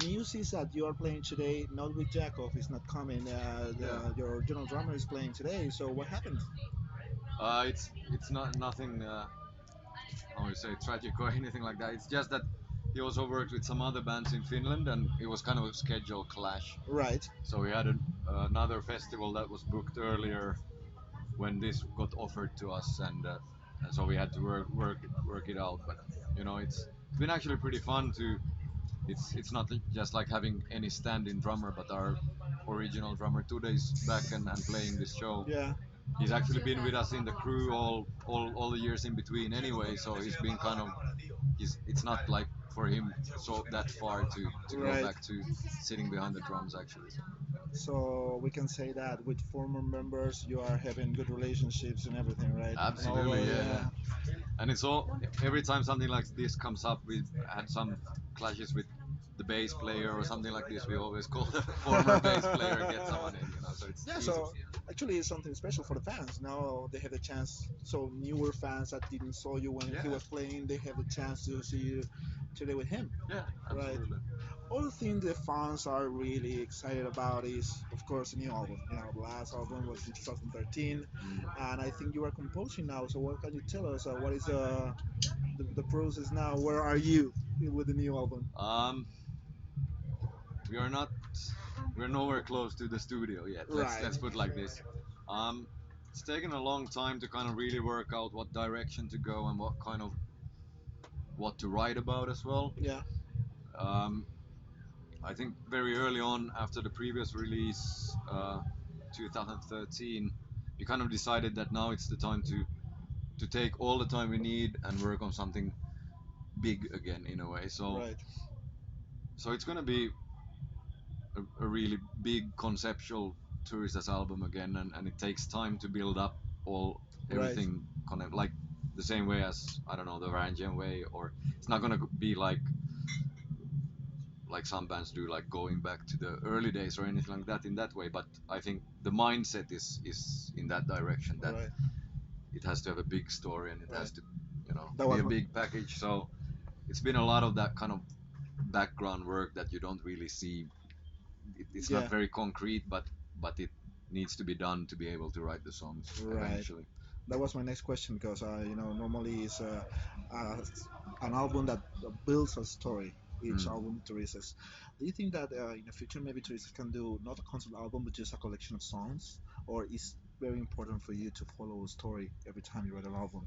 news is that you are playing today, not with Jakov. It's not coming. Yeah. Your general drummer is playing today. So what happened? It's not nothing. I would say tragic or anything like that. It's just that he also worked with some other bands in Finland, and it was kind of a schedule clash. Right. So we had another festival that was booked earlier when this got offered to us, and so we had to work it out. But it's been actually pretty fun to. It's not just like having any stand-in drummer, but our original drummer today is back and playing this show. Yeah. He's actually been with us in the crew all the years in between anyway, so he's been kind of it's not like for him so that far to go Right. back to sitting behind the drums actually. So. So we can say that with former members, you are having good relationships and everything, right? And all, Absolutely, yeah. And it's all every time something like this comes up, we've had some clashes with the bass player or something like this. We always call the former bass player and get someone in, so it's Yeah, easy. so actually it's something special for the fans. Now they have the chance. So newer fans that didn't saw you when he Yeah. was playing, they have the chance to see you today with him. Yeah, Right. absolutely. Other thing the fans are really excited about is, of course, the new album. The last album was in 2013, and I think you are composing now. So what can you tell us? What is the process now? Where are you with the new album? We are not we're nowhere close to the studio yet. Right. Let's put it like this. Um, it's taken a long time to kind of really work out what direction to go and what to write about as well. Yeah. Um, I think very early on after the previous release, 2013, we kind of decided that now it's the time to take all the time we need and work on something big again in a way. Right. So it's gonna be a really big conceptual Turisas album again, and it takes time to build up all Right. everything connect like the same way as I don't know the Varangian way, or it's not gonna be like some bands do, like going back to the early days or anything like that in that way. But I think the mindset is in that direction that Right. it has to have a big story and it Right. has to That be was a my, big package. So it's been a lot of that kind of background work that you don't really see. It's not yeah. very concrete, but it needs to be done to be able to write the songs Right. eventually. That was my next question because normally it's uh, an album that builds a story. Each Mm. album, Teresa's. Do you think that in the future maybe Teresa can do not a concept album but just a collection of songs, or is very important for you to follow a story every time you write an album?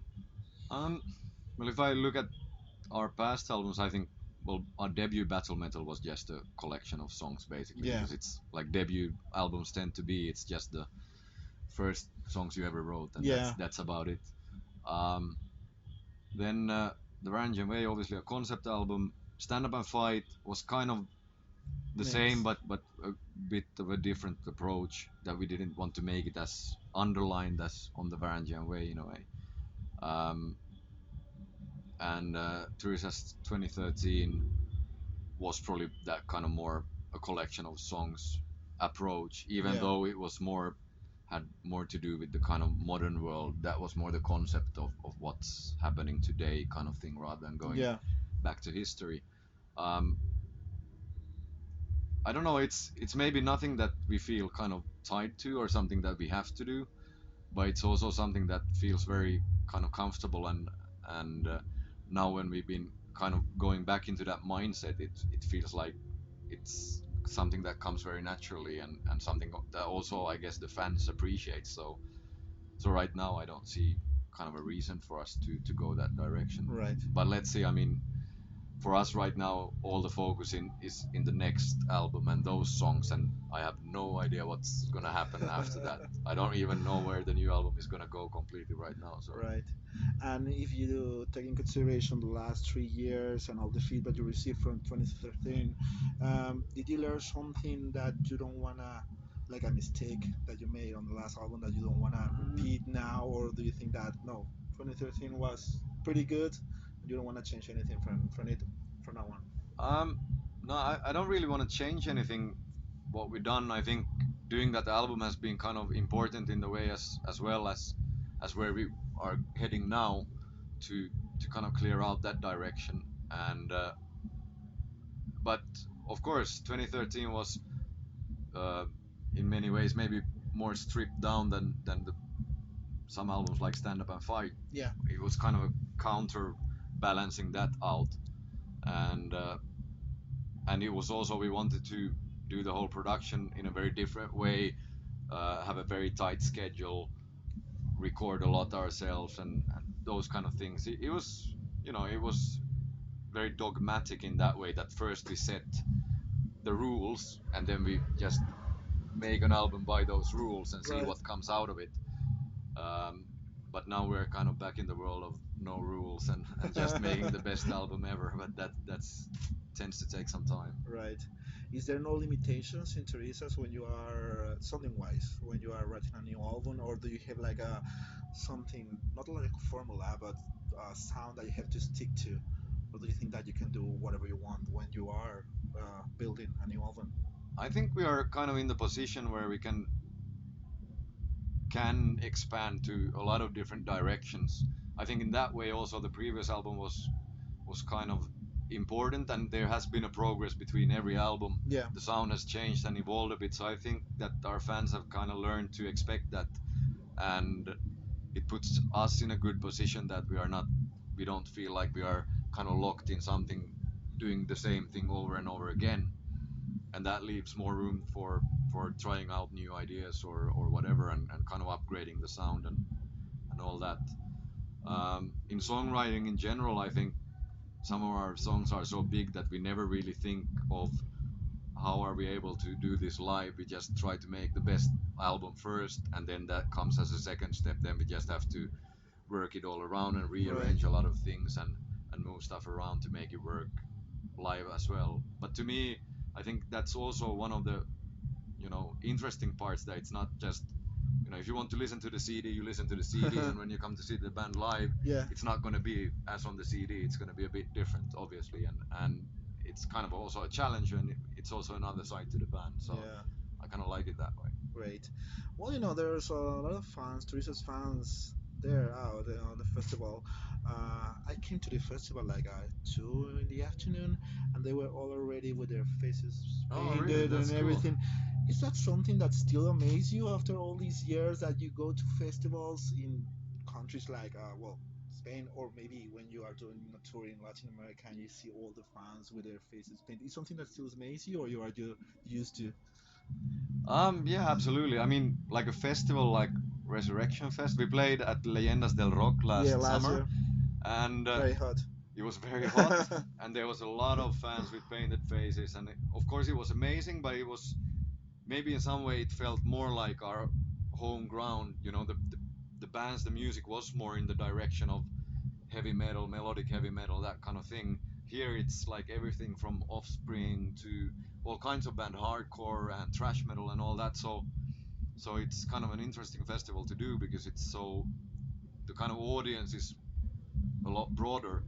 Um, well, if I look at our past albums, I think well, our debut Battle Metal was just a collection of songs basically Yeah. because it's like debut albums tend to be. It's just the first songs you ever wrote, and Yeah. that's about it. Um, then the Varangian Way, obviously a concept album. Stand Up and Fight was kind of the Mix. same, but a bit of a different approach that we didn't want to make it as underlined as on the Varangian Way in a way. Um, and Turisas 2013 was probably that kind of more a collection of songs approach, even Yeah. though it was more had more to do with the kind of modern world. That was more the concept of what's happening today kind of thing rather than going Yeah. back to history. Um, I don't know. It's maybe nothing that we feel kind of tied to or something that we have to do, but it's also something that feels very kind of comfortable and now when we've been kind of going back into that mindset, it feels like it's something that comes very naturally and something that also I guess the fans appreciate. So right now I don't see kind of a reason for us to go that direction. Right. But let's see. I mean, for us right now all the focus is in the next album and those songs, and I have no idea what's gonna happen after that. I don't even know where the new album is gonna go completely right now, so Right. And if you take in consideration the last 3 years and all the feedback you received from 2013, did you learn something that you don't wanna, like a mistake that you made on the last album that you don't wanna repeat now, or do you think that no, 2013 was pretty good, you don't wanna change anything from it from now on? um no, I don't really want to change anything what we've done. I think doing that album has been kind of important in the way as well as where we are heading now to kind of clear out that direction and but of course, 2013 was uh, in many ways maybe more stripped down than some albums like Stand Up and Fight. Yeah. It was kind of a counterbalancing that out, and and it was also we wanted to do the whole production in a very different way, have a very tight schedule, record a lot ourselves, and those kind of things. It was, it was very dogmatic in that way. That first we set the rules, and then we just make an album by those rules and see Right. what comes out of it. Um, but now we're kind of back in the world of no rules and just making the best album ever. But that's tends to take some time. Right. Is there no limitations in Turisas when you are something wise when you are writing a new album, or do you have like a something not like a formula but a sound that you have to stick to, or do you think that you can do whatever you want when you are building a new album? I think we are kind of in the position where we can expand to a lot of different directions. I think in that way also the previous album was kind of important, and there has been a progress between every album. Yeah. The sound has changed and evolved a bit, so I think that our fans have kind of learned to expect that, and it puts us in a good position that we don't feel like we are kind of locked in something, doing the same thing over and over again, and that leaves more room for trying out new ideas or whatever, and kind of upgrading the sound and all that. In songwriting in general, I think some of our songs are so big that we never really think of how are we able to do this live. We just try to make the best album first, and then that comes as a second step. Then we just have to work it all around and Right. rearrange a lot of things and move stuff around to make it work live as well. But to me, I think that's also one of the interesting parts, that it's not just, if you want to listen to the CD, you listen to the CD, and when you come to see the band live, Yeah. it's not going to be as on the CD. It's going to be a bit different, obviously, and it's kind of also a challenge, and it's also another side to the band. So Yeah. I kind of like it that way. Great. Well, there's a lot of fans, Teresa's fans there out on the festival. I came to the festival like at 2 in the afternoon, and they were all already with their faces Oh, really? painted That's and cool. everything. Is that something that still amazes you after all these years that you go to festivals in countries like, well, Spain, or maybe when you are doing a tour in Latin America and you see all the fans with their faces painted? Is something that still amazes you, or you are just used to? Yeah, absolutely. I mean, like a festival like Resurrection Fest, we played at Leyendas del Rock Yeah, last last summer, year, and very hot. it was very hot, and there was a lot of fans with painted faces, and of course it was amazing, but it was maybe in some way it felt more like our home ground. The bands, the music was more in the direction of heavy metal, melodic heavy metal, that kind of thing. Here it's like everything from Offspring to all kinds of band, hardcore and thrash metal and all that. So it's kind of an interesting festival to do, because it's so the kind of audience is a lot broader,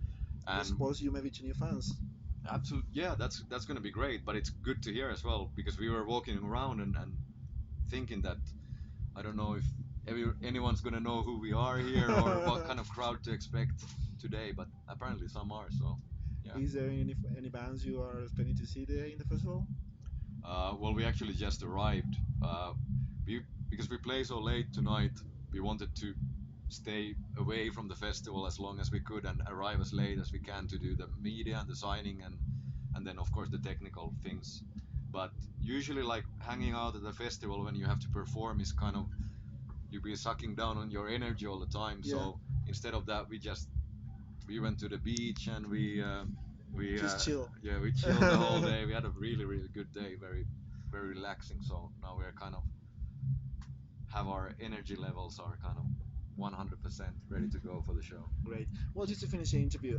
and Expose you maybe to new fans. absolutely, yeah, that's going to be great. But it's good to hear as well, because we were walking around and thinking that I don't know if anyone's going to know who we are here or what kind of crowd to expect today, but apparently some are. So yeah. Is there any bands you are planning to see there in the festival? Well, we actually just arrived. We Because we play so late tonight, we wanted to stay away from the festival as long as we could and arrive as late as we can to do the media and the signing, and then of course the technical things. But usually, like, hanging out at the festival when you have to perform is kind of, you'll be sucking down on your energy all the time. Yeah, So instead of that, we went to the beach, and we just chill. yeah, we chilled the whole day. We had a really really good day, very very relaxing. So now we're kind of have our energy levels are kind of 100% ready to go for the show. Great. Well, just to finish the interview,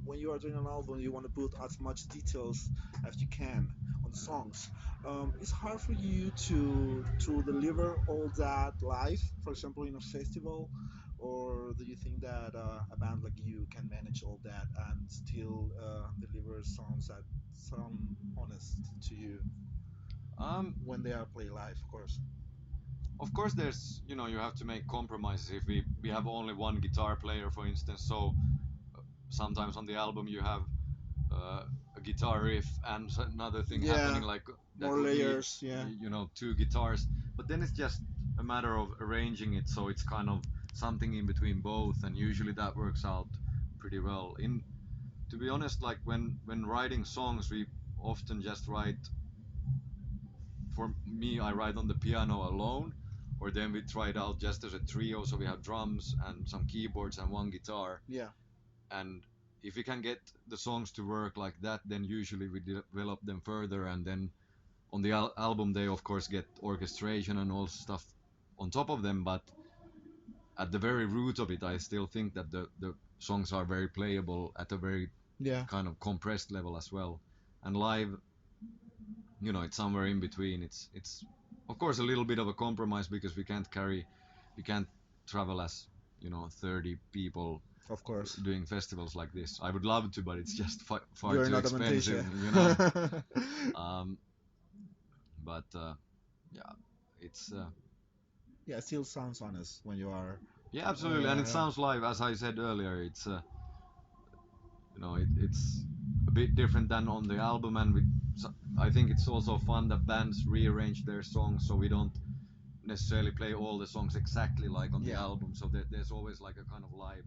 when you are doing an album, you want to put as much details as you can on the songs. It's hard for you to deliver all that live, for example, in a festival, or do you think that a band like you can manage all that and still deliver songs that sound honest to you Um, when they are played live, of course? of course, there's, you have to make compromises. If we have only one guitar player, for instance, so sometimes on the album you have a guitar riff and another thing Yeah, happening, like that more would need layers. Yeah, two guitars. But then it's just a matter of arranging it so it's kind of something in between both, and usually that works out pretty well. In To be honest, like when writing songs, we often just write. For me, I write on the piano alone, or then we try it out just as a trio. So we have drums and some keyboards and one guitar. yeah, And if we can get the songs to work like that, then usually we develop them further, and then on the album they of course get orchestration and all stuff on top of them. But at the very root of it, I still think that the songs are very playable at a very yeah, kind of compressed level as well. And live, it's somewhere in between. It's of course a little bit of a compromise because we can't travel as 30 people of course. doing festivals like this. I would love to, but it's just far You're too not a expensive, Mathias. um, but yeah, it's Yeah, it still sounds honest when you are. yeah, absolutely, and it Yeah, sounds live. As I said earlier, it's a bit different than on the album, and I think it's also fun that bands rearrange their songs so we don't necessarily play all the songs exactly like on the yeah, album. So there's always like a kind of live